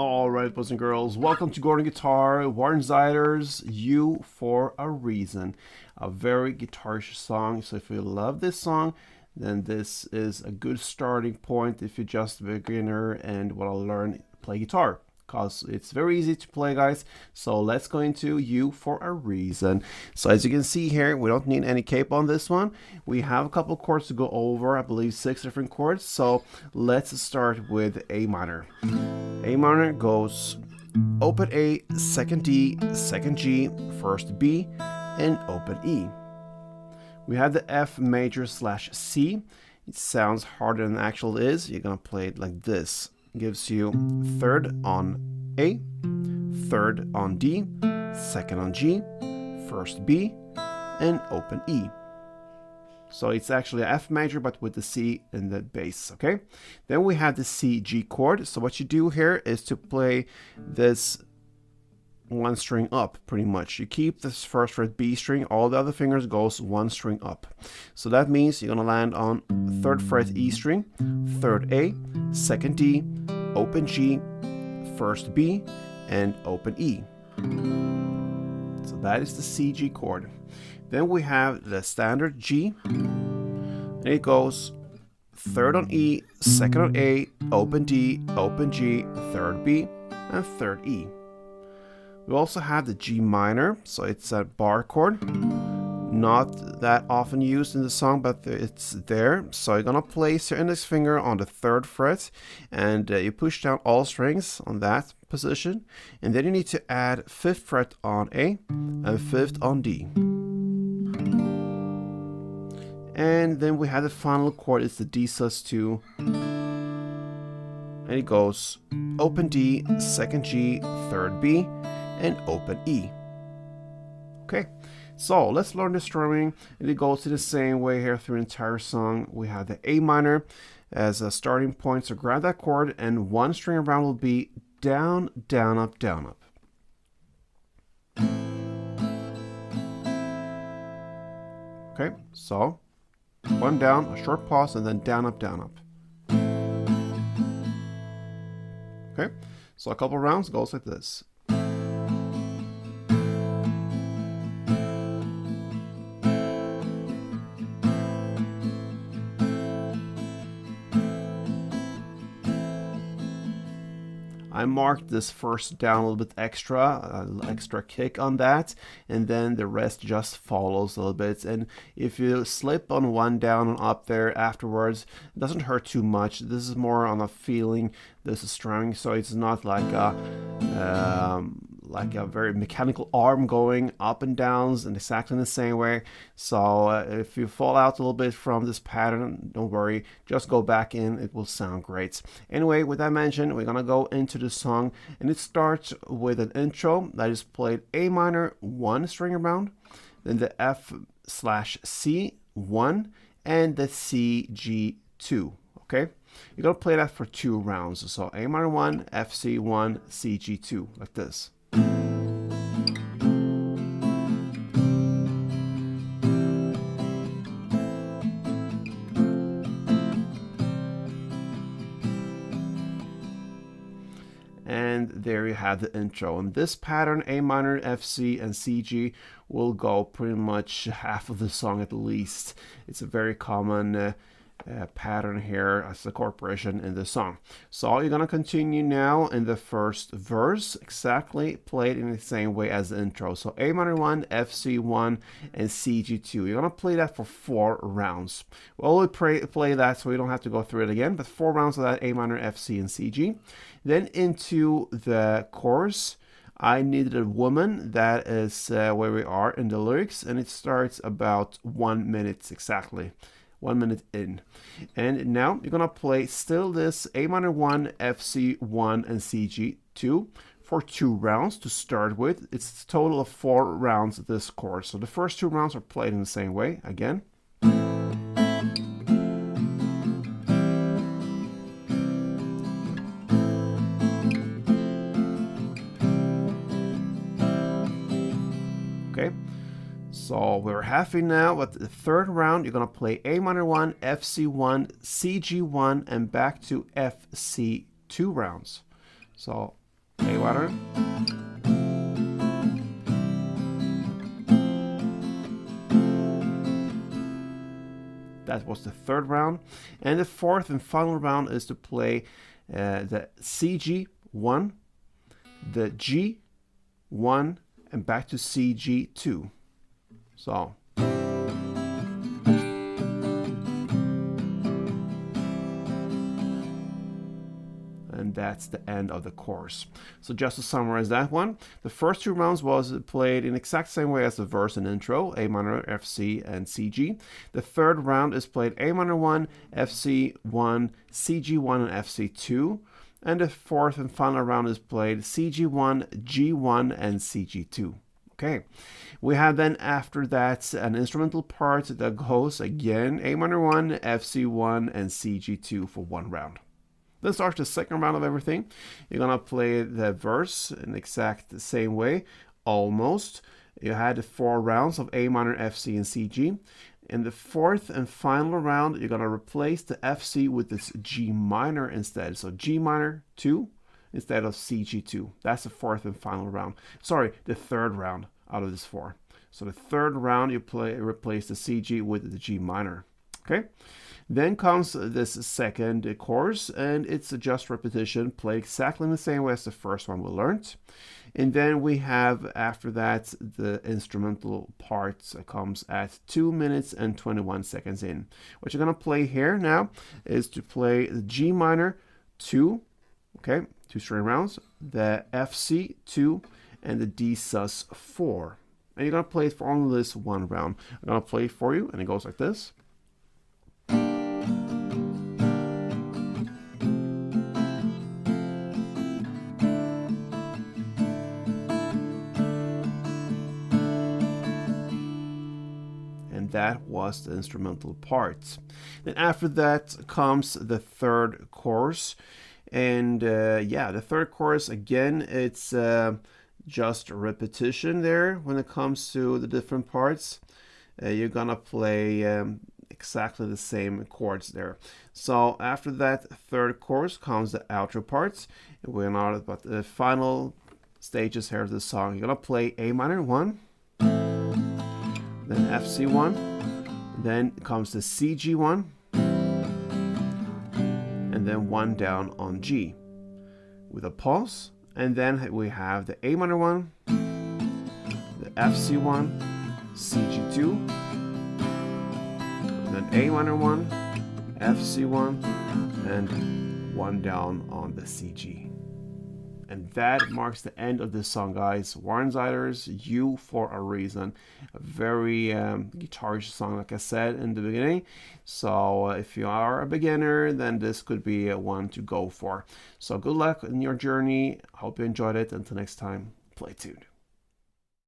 Alright, boys and girls, welcome to Gordon Guitar, Warren Zeiders, You for a Reason. A very guitarish song, so if you love this song, then this is a good starting point if you're just a beginner and want to learn play guitar. Because it's very easy to play, guys. So let's go into You for a Reason. So as you can see here, we don't need any cape on this one. We have a couple chords to go over, I believe 6 different chords. So let's start with A minor. A minor goes open A, second D, second G, first B, and open E. We have the F major slash C. It sounds harder than it actually is. You're gonna play it like this. It gives you third on A, third on D, second on G, first B, and open E. So it's actually an F major, but with the C in the bass, okay? Then we have the C G chord. So what you do here is to play this one string up, pretty much. You keep this first fret B string, all the other fingers goes one string up. So that means you're gonna land on third fret E string, third A, second D, open G, first B, and open E. So that is the C G chord. Then we have the standard G, and it goes third on E, second on A, open D, open G, third B, and third E. We also have the G minor, so it's a bar chord. Not that often used in the song, but it's there. So you're gonna place your index finger on the third fret, and you push down all strings on that position. And then you need to add 5th fret on A and 5th on D. And then we have the final chord, it's the D sus2. And it goes open D, second G, third B, and open E. Okay, so let's learn the strumming. And it goes the same way here through the entire song. We have the A minor as a starting point, so grab that chord, and one string around will be down, down, up, down, up. Okay, so one down, a short pause, and then down, up, down, up. Okay, so a couple rounds goes like this. I marked this first down a little bit extra, extra kick on that, and then the rest just follows a little bit. And if you slip on one down and up there afterwards, it doesn't hurt too much. This is more on a feeling. This is strumming, so it's not like a very mechanical arm going up and downs in exactly the same way. So if you fall out a little bit from this pattern, don't worry, just go back in, it will sound great. Anyway, with that mentioned, we're gonna go into the song, and it starts with an intro that is played A minor, one string around, then the F slash C, one, and the C, G, two. Okay, you're gonna play that for 2 rounds. So A minor 1, F C 1, C G 2, like this. And there you have the intro. And this pattern, A minor, F C, and C G, will go pretty much half of the song at least. It's a very common pattern here as a chord progression in the song. So you're gonna continue now in the first verse, exactly played in the same way as the intro. So A minor 1, F C 1, and C G 2. You're gonna play that for 4 rounds. We'll play that so we don't have to go through it again, but 4 rounds of that A minor, F C, and C G. Then into the chorus. I Needed a Woman, that is where we are in the lyrics, and it starts about 1 minute exactly. 1 minute in. And now you're gonna play still this A minor 1, F C 1, and C G 2 for 2 rounds to start with. It's a total of 4 rounds of this chord. So the first 2 rounds are played in the same way again. Okay. So we're halfway now, but the third round, you're gonna play A minor 1, F C 1, C G 1, and back to F C 2 rounds. So A minor. That was the third round. And the fourth and final round is to play the CG1, the G1, and back to CG2. So. And that's the end of the course. So just to summarize that one, the first two rounds was played in the exact same way as the verse and intro, A minor, F, C, and CG. The third round is played A minor 1, FC1, CG1, and FC2. And the fourth and final round is played CG1, G1, and CG2. Okay, we have then after that an instrumental part that goes again A minor 1, FC1, and CG2 for one round. Then starts the second round of everything. You're gonna play the verse in the exact same way, almost. You had 4 rounds of A minor, F, C, and CG. In the fourth and final round, you're gonna replace the F, C with this G minor instead. So G minor 2 instead of CG2. That's the fourth and final round. Sorry, the third round out of this 4. So the third round, you replace the CG with the G minor. Okay. Then comes this second chorus, and it's just repetition, played exactly in the same way as the first one we learned. And then we have, after that, the instrumental part comes at 2 minutes and 21 seconds in. What you're going to play here now is to play the G minor 2, okay, 2 string rounds, the F, C 2, and the D sus 4. And you're going to play it for only this one round. I'm going to play it for you, and it goes like this. That was the instrumental part. Then after that comes the third chorus, and the third chorus again, it's just repetition there when it comes to the different parts. You're gonna play exactly the same chords there. So after that third chorus comes the outro parts. We're not about the final stages here of the song. You're gonna play A minor 1. Then FC1, then comes the CG1, and then 1 down on G with a pause, and then we have the A minor 1, the FC1, CG2, then A minor 1, FC1, and 1 down on the CG. And that marks the end of this song, guys. Warren Zeiders, You for a Reason. A very guitarish song, like I said in the beginning. So if you are a beginner, then this could be one to go for. So good luck in your journey. Hope you enjoyed it. Until next time, play tuned.